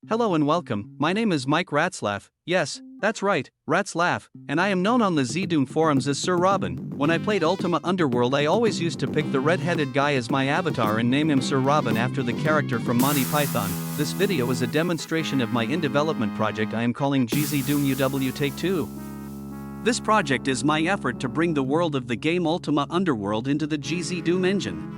Hello and welcome, my name is Mike Ratzlaff, yes, that's right, Ratzlaff, and I am known on the GZDoom forums as Sir Robin. When I played Ultima Underworld I always used to pick the red-headed guy as my avatar and name him Sir Robin after the character from Monty Python. This video is a demonstration of my in-development project I am calling GZDoomUW Take Two. This project is my effort to bring the world of the game Ultima Underworld into the GZDoom engine.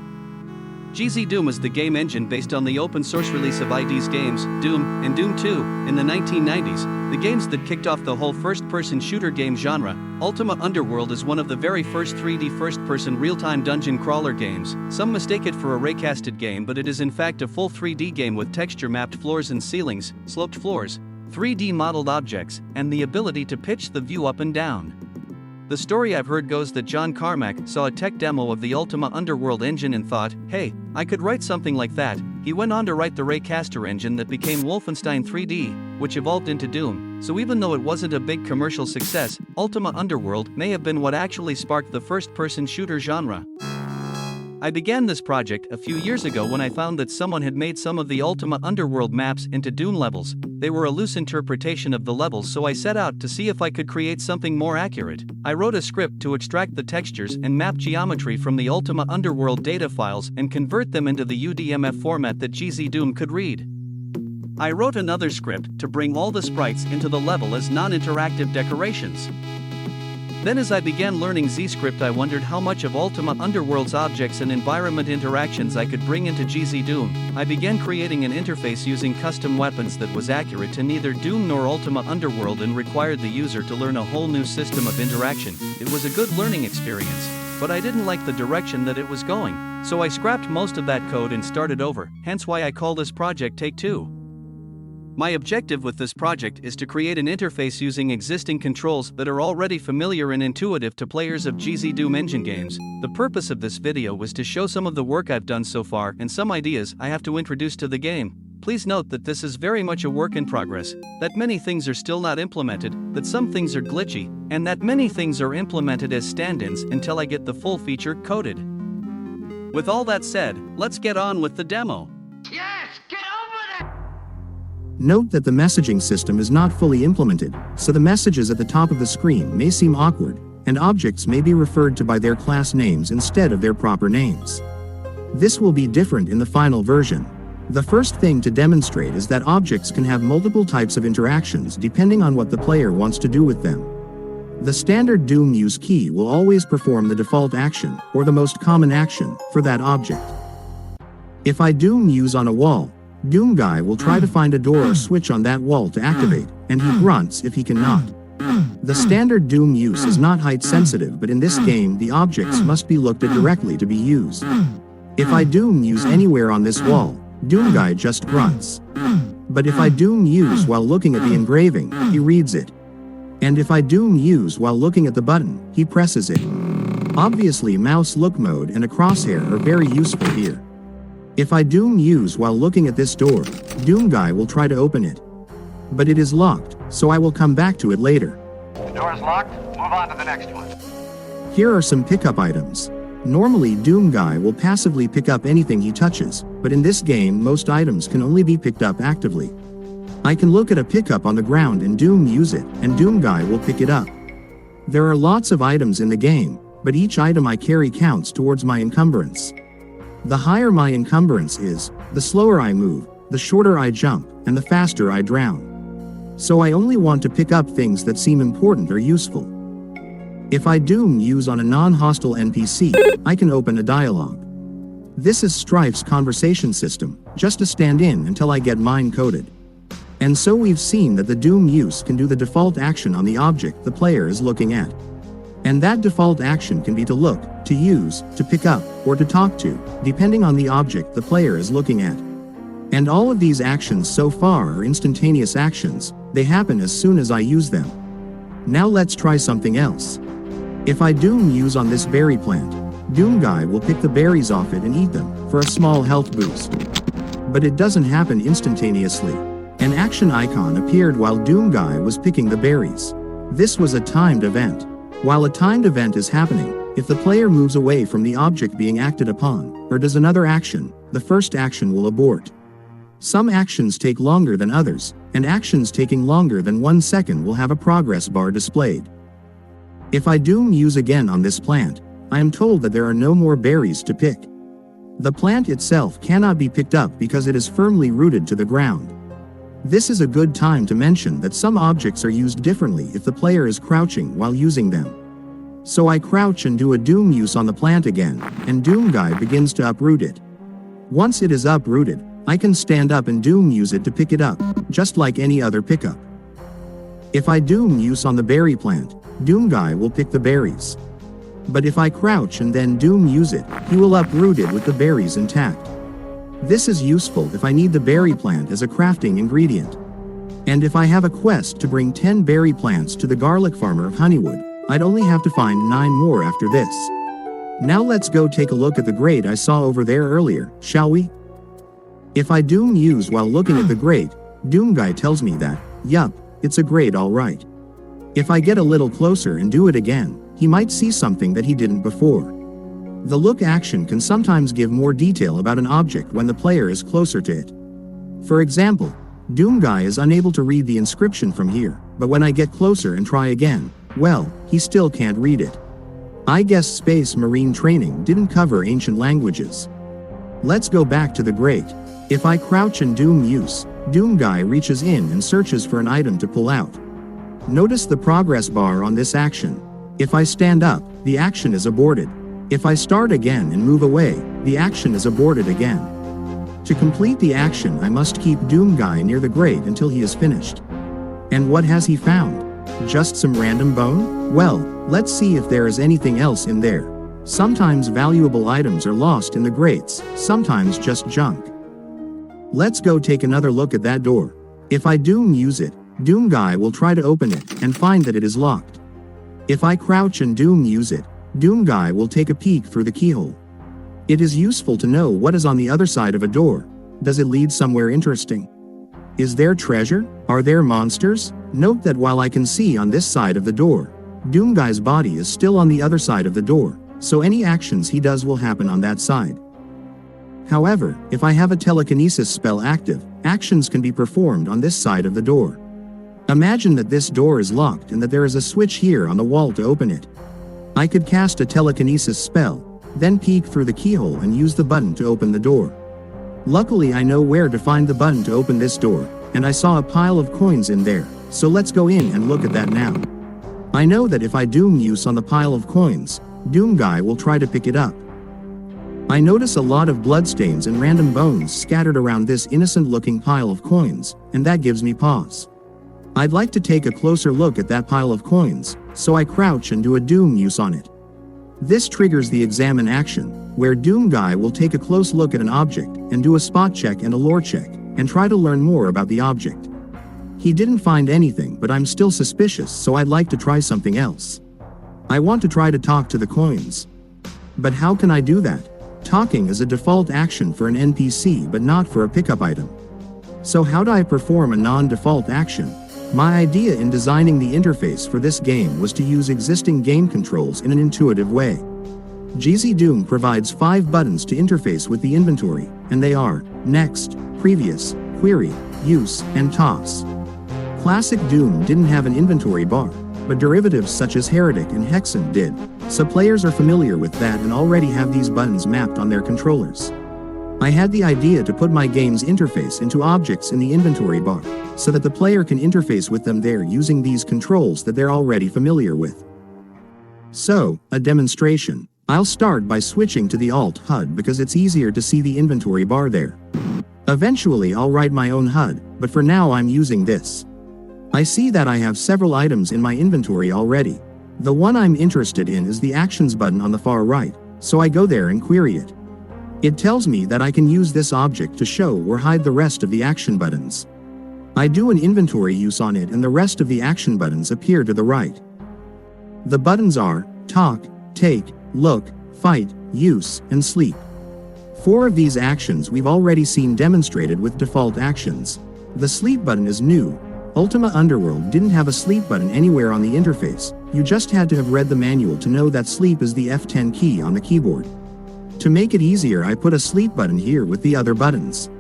GZDoom is the game engine based on the open-source release of ID's games, Doom, and Doom 2, in the 1990s, the games that kicked off the whole first-person shooter game genre. Ultima Underworld is one of the very first 3D first-person real-time dungeon crawler games. Some mistake it for a raycasted game, but it is in fact a full 3D game with texture-mapped floors and ceilings, sloped floors, 3D modeled objects, and the ability to pitch the view up and down. The story I've heard goes that John Carmack saw a tech demo of the Ultima Underworld engine and thought, hey, I could write something like that. He went on to write the Raycaster engine that became Wolfenstein 3D, which evolved into Doom. So even though it wasn't a big commercial success, Ultima Underworld may have been what actually sparked the first-person shooter genre. I began this project a few years ago when I found that someone had made some of the Ultima Underworld maps into Doom levels. They were a loose interpretation of the levels, so I set out to see if I could create something more accurate. I wrote a script to extract the textures and map geometry from the Ultima Underworld data files and convert them into the UDMF format that GZDoom could read. I wrote another script to bring all the sprites into the level as non-interactive decorations. Then as I began learning ZScript I wondered how much of Ultima Underworld's objects and environment interactions I could bring into GZDoom. I began creating an interface using custom weapons that was accurate to neither Doom nor Ultima Underworld and required the user to learn a whole new system of interaction. It was a good learning experience, but I didn't like the direction that it was going, so I scrapped most of that code and started over, hence why I call this project Take Two. My objective with this project is to create an interface using existing controls that are already familiar and intuitive to players of GZDoom engine games. The purpose of this video was to show some of the work I've done so far and some ideas I have to introduce to the game. Please note that this is very much a work in progress, that many things are still not implemented, that some things are glitchy, and that many things are implemented as stand-ins until I get the full feature coded. With all that said, let's get on with the demo. Note that the messaging system is not fully implemented, so the messages at the top of the screen may seem awkward, and objects may be referred to by their class names instead of their proper names. This will be different in the final version. The first thing to demonstrate is that objects can have multiple types of interactions depending on what the player wants to do with them. The standard Doom use key will always perform the default action, or the most common action, for that object. If I Doom use on a wall, Doom Guy will try to find a door or switch on that wall to activate, and he grunts if he cannot. The standard Doom use is not height sensitive, but in this game the objects must be looked at directly to be used. If I Doom use anywhere on this wall, Doom Guy just grunts. But if I Doom use while looking at the engraving, he reads it. And if I Doom use while looking at the button, he presses it. Obviously mouse look mode and a crosshair are very useful here. If I Doom use while looking at this door, Doom Guy will try to open it. But it is locked, so I will come back to it later. The door is locked, move on to the next one. Here are some pickup items. Normally Doom Guy will passively pick up anything he touches, but in this game most items can only be picked up actively. I can look at a pickup on the ground and Doom use it, and Doom Guy will pick it up. There are lots of items in the game, but each item I carry counts towards my encumbrance. The higher my encumbrance is, the slower I move, the shorter I jump, and the faster I drown. So I only want to pick up things that seem important or useful. If I Doom use on a non-hostile NPC, I can open a dialogue. This is Strife's conversation system, just to stand in until I get mine coded. And so we've seen that the Doom use can do the default action on the object the player is looking at. And that default action can be to look, to use, to pick up, or to talk to, depending on the object the player is looking at. And all of these actions so far are instantaneous actions, they happen as soon as I use them. Now let's try something else. If I Doom use on this berry plant, Doom Guy will pick the berries off it and eat them, for a small health boost. But it doesn't happen instantaneously. An action icon appeared while Doom Guy was picking the berries. This was a timed event. While a timed event is happening, if the player moves away from the object being acted upon, or does another action, the first action will abort. Some actions take longer than others, and actions taking longer than 1 second will have a progress bar displayed. If I use again on this plant, I am told that there are no more berries to pick. The plant itself cannot be picked up because it is firmly rooted to the ground. This is a good time to mention that some objects are used differently if the player is crouching while using them. So I crouch and do a use on the plant again, and Guy begins to uproot it. Once it is uprooted, I can stand up and use it to pick it up, just like any other pickup. If I use on the berry plant, Guy will pick the berries. But if I crouch and then use it, he will uproot it with the berries intact. This is useful if I need the berry plant as a crafting ingredient. And if I have a quest to bring 10 berry plants to the garlic farmer of Honeywood, I'd only have to find 9 more after this. Now let's go take a look at the grate I saw over there earlier, shall we? If I use while looking at the grate, Guy tells me that, yup, it's a grate alright. If I get a little closer and do it again, he might see something that he didn't before. The look action can sometimes give more detail about an object when the player is closer to it. For example, Guy is unable to read the inscription from here, but when I get closer and try again, well, he still can't read it. I guess Space Marine training didn't cover ancient languages. Let's go back to the grate. If I crouch and use, Guy reaches in and searches for an item to pull out. Notice the progress bar on this action. If I stand up, the action is aborted. If I start again and move away, the action is aborted again. To complete the action, I must keep Guy near the grate until he is finished. And what has he found? Just some random bone? Well, let's see if there is anything else in there. Sometimes valuable items are lost in the grates, sometimes just junk. Let's go take another look at that door. If I use it, Guy will try to open it and find that it is locked. If I crouch and use it, Guy will take a peek through the keyhole. It is useful to know what is on the other side of a door. Does it lead somewhere interesting? Is there treasure? Are there monsters? Note that while I can see on this side of the door, Guy's body is still on the other side of the door, so any actions he does will happen on that side. However, if I have a telekinesis spell active, actions can be performed on this side of the door. Imagine that this door is locked and that there is a switch here on the wall to open it. I could cast a telekinesis spell, then peek through the keyhole and use the button to open the door. Luckily I know where to find the button to open this door, and I saw a pile of coins in there, so let's go in and look at that now. I know that if I use on the pile of coins, Guy will try to pick it up. I notice a lot of bloodstains and random bones scattered around this innocent-looking pile of coins, and that gives me pause. I'd like to take a closer look at that pile of coins, so I crouch and do a use on it. This triggers the examine action, where Guy will take a close look at an object and do a spot check and a lore check, and try to learn more about the object. He didn't find anything, but I'm still suspicious, so I'd like to try something else. I want to try to talk to the coins. But how can I do that? Talking is a default action for an NPC but not for a pickup item. So how do I perform a non-default action? My idea in designing the interface for this game was to use existing game controls in an intuitive way. GZDoom provides 5 buttons to interface with the inventory, and they are Next, Previous, Query, Use, and Toss. Classic Doom didn't have an inventory bar, but derivatives such as Heretic and Hexen did, so players are familiar with that and already have these buttons mapped on their controllers. I had the idea to put my game's interface into objects in the inventory bar, so that the player can interface with them there using these controls that they're already familiar with. So, a demonstration. I'll start by switching to the Alt HUD because it's easier to see the inventory bar there. Eventually I'll write my own HUD, but for now I'm using this. I see that I have several items in my inventory already. The one I'm interested in is the Actions button on the far right, so I go there and query it. It tells me that I can use this object to show or hide the rest of the action buttons. I do an inventory use on it and the rest of the action buttons appear to the right. The buttons are Talk, Take, Look, Fight, Use, and Sleep. 4 of these actions we've already seen demonstrated with default actions. The Sleep button is new. Ultima Underworld didn't have a sleep button anywhere on the interface, you just had to have read the manual to know that sleep is the F10 key on the keyboard. To make it easier I put a sleep button here with the other buttons.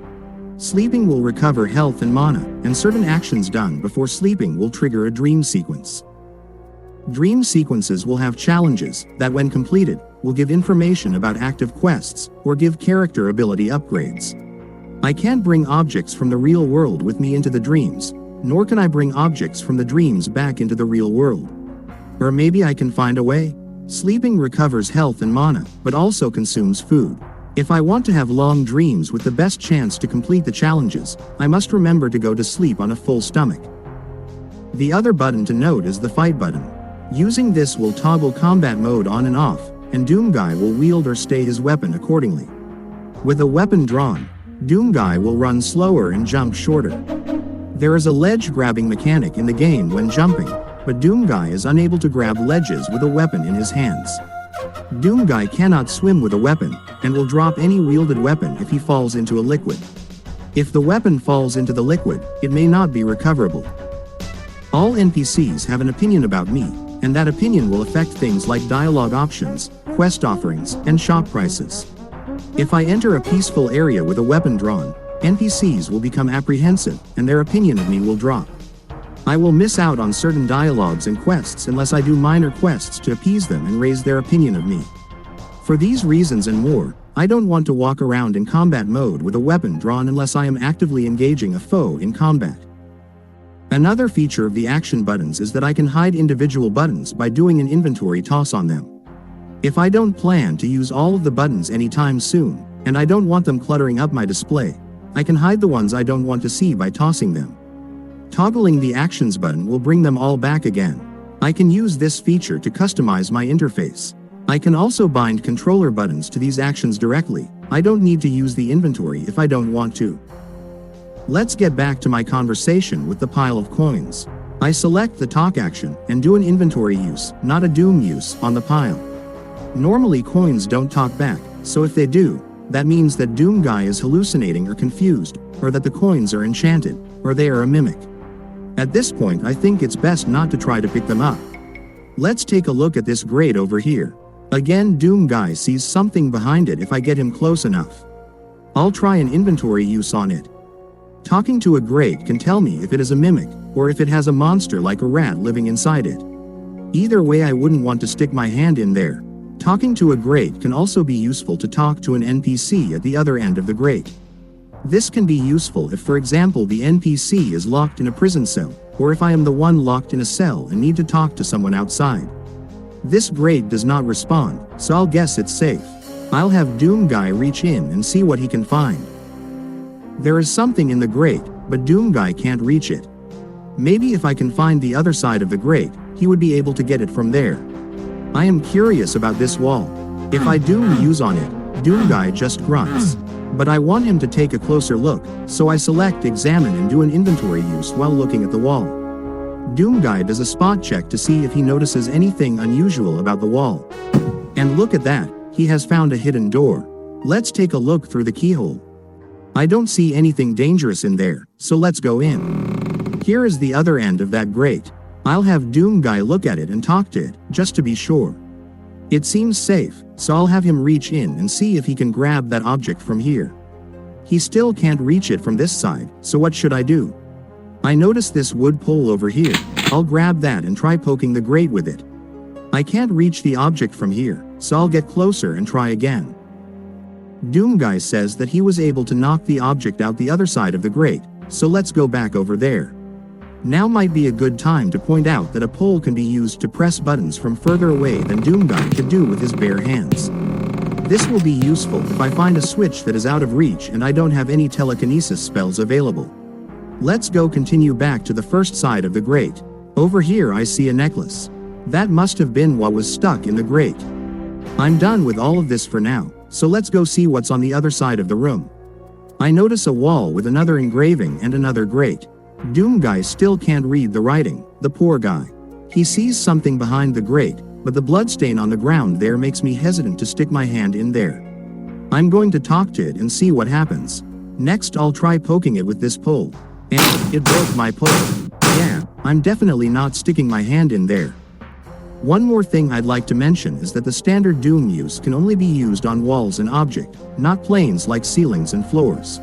Sleeping will recover health and mana, and certain actions done before sleeping will trigger a dream sequence. Dream sequences will have challenges that, when completed, will give information about active quests or give character ability upgrades. I can't bring objects from the real world with me into the dreams, nor can I bring objects from the dreams back into the real world. Or maybe I can find a way? Sleeping recovers health and mana, but also consumes food. If I want to have long dreams with the best chance to complete the challenges, I must remember to go to sleep on a full stomach. The other button to note is the fight button. Using this will toggle combat mode on and off, and Doom Guy will wield or stay his weapon accordingly. With a weapon drawn, Doom Guy will run slower and jump shorter. There is a ledge grabbing mechanic in the game when jumping, but Doom Guy is unable to grab ledges with a weapon in his hands. Doom Guy cannot swim with a weapon, and will drop any wielded weapon if he falls into a liquid. If the weapon falls into the liquid, it may not be recoverable. All NPCs have an opinion about me, and that opinion will affect things like dialogue options, quest offerings, and shop prices. If I enter a peaceful area with a weapon drawn, NPCs will become apprehensive, and their opinion of me will drop. I will miss out on certain dialogues and quests unless I do minor quests to appease them and raise their opinion of me. For these reasons and more, I don't want to walk around in combat mode with a weapon drawn unless I am actively engaging a foe in combat. Another feature of the action buttons is that I can hide individual buttons by doing an inventory toss on them. If I don't plan to use all of the buttons anytime soon, and I don't want them cluttering up my display, I can hide the ones I don't want to see by tossing them. Toggling the actions button will bring them all back again. I can use this feature to customize my interface. I can also bind controller buttons to these actions directly. I don't need to use the inventory if I don't want to. Let's get back to my conversation with the pile of coins. I select the talk action and do an inventory use, not a doom use, on the pile. Normally coins don't talk back, so if they do, that means that Doom Guy is hallucinating or confused, or that the coins are enchanted, or they are a mimic. At this point I think it's best not to try to pick them up. Let's take a look at this grate over here. Again, Doom Guy sees something behind it if I get him close enough. I'll try an inventory use on it. Talking to a grate can tell me if it is a mimic, or if it has a monster like a rat living inside it. Either way, I wouldn't want to stick my hand in there. Talking to a grate can also be useful to talk to an NPC at the other end of the grate. This can be useful if, for example, the NPC is locked in a prison cell, or if I am the one locked in a cell and need to talk to someone outside. This grate does not respond, so I'll guess it's safe. I'll have Doom Guy reach in and see what he can find. There is something in the grate, but Doom Guy can't reach it. Maybe if I can find the other side of the grate, he would be able to get it from there. I am curious about this wall. If I Doom use on it, Doom Guy just grunts. But I want him to take a closer look, so I select Examine and do an inventory use while looking at the wall. Doom Guy does a spot check to see if he notices anything unusual about the wall. And look at that, he has found a hidden door. Let's take a look through the keyhole. I don't see anything dangerous in there, so let's go in. Here is the other end of that grate. I'll have Doom Guy look at it and talk to it, just to be sure. It seems safe, so I'll have him reach in and see if he can grab that object from here. He still can't reach it from this side, so what should I do? I notice this wood pole over here. I'll grab that and try poking the grate with it. I can't reach the object from here, so I'll get closer and try again. Doom Guy says that he was able to knock the object out the other side of the grate, so let's go back over there. Now might be a good time to point out that a pole can be used to press buttons from further away than Doom Guy could do with his bare hands. This will be useful if I find a switch that is out of reach and I don't have any telekinesis spells available. Let's go continue back to the first side of the grate. Over here I see a necklace. That must have been what was stuck in the grate. I'm done with all of this for now, so let's go see what's on the other side of the room. I notice a wall with another engraving and another grate. Doom Guy still can't read the writing, the poor guy. He sees something behind the grate, but the bloodstain on the ground there makes me hesitant to stick my hand in there. I'm going to talk to it and see what happens. Next I'll try poking it with this pole. And it broke my pole. Yeah, I'm definitely not sticking my hand in there. One more thing I'd like to mention is that the standard Doom use can only be used on walls and object, not planes like ceilings and floors.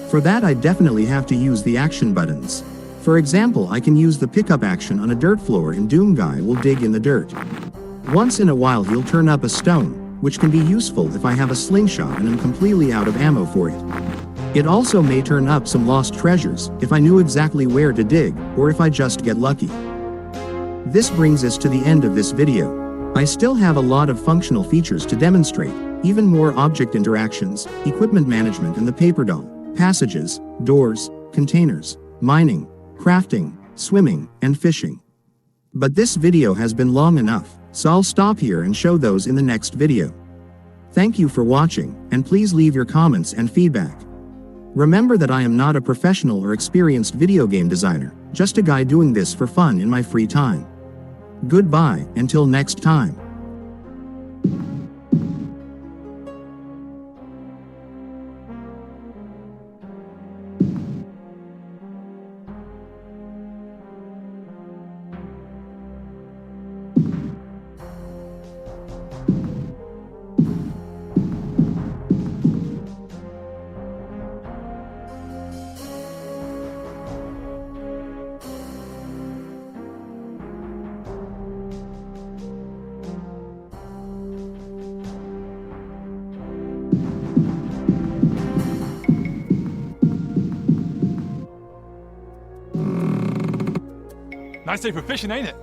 For that I definitely have to use the action buttons. For example, I can use the pickup action on a dirt floor and Doom Guy will dig in the dirt. Once in a while he'll turn up a stone, which can be useful if I have a slingshot and I'm completely out of ammo for it. It also may turn up some lost treasures, if I knew exactly where to dig, or if I just get lucky. This brings us to the end of this video. I still have a lot of functional features to demonstrate, even more object interactions, equipment management and the paper doll, passages, doors, containers, mining, crafting, swimming, and fishing. But this video has been long enough, so I'll stop here and show those in the next video. Thank you for watching, and please leave your comments and feedback. Remember that I am not a professional or experienced video game designer, just a guy doing this for fun in my free time. Goodbye, until next time. Nice day for fishing, ain't it?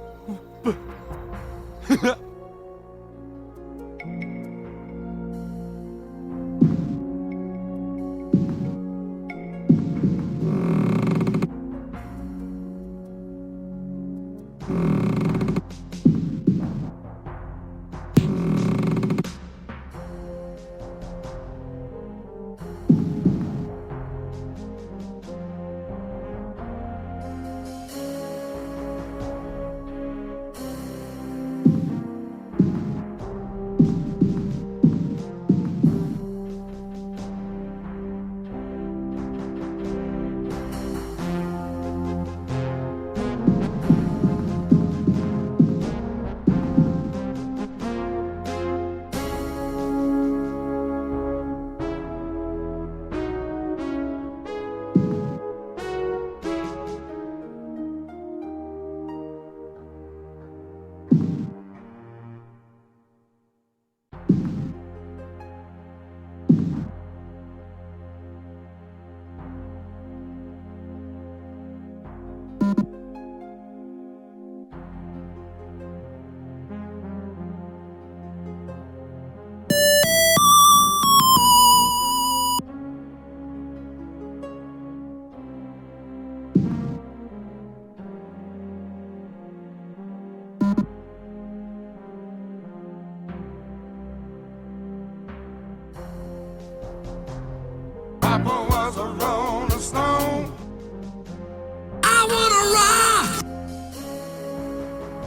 Papa was a rolling stone. I wanna rock.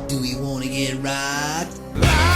Do we wanna get rocked? Live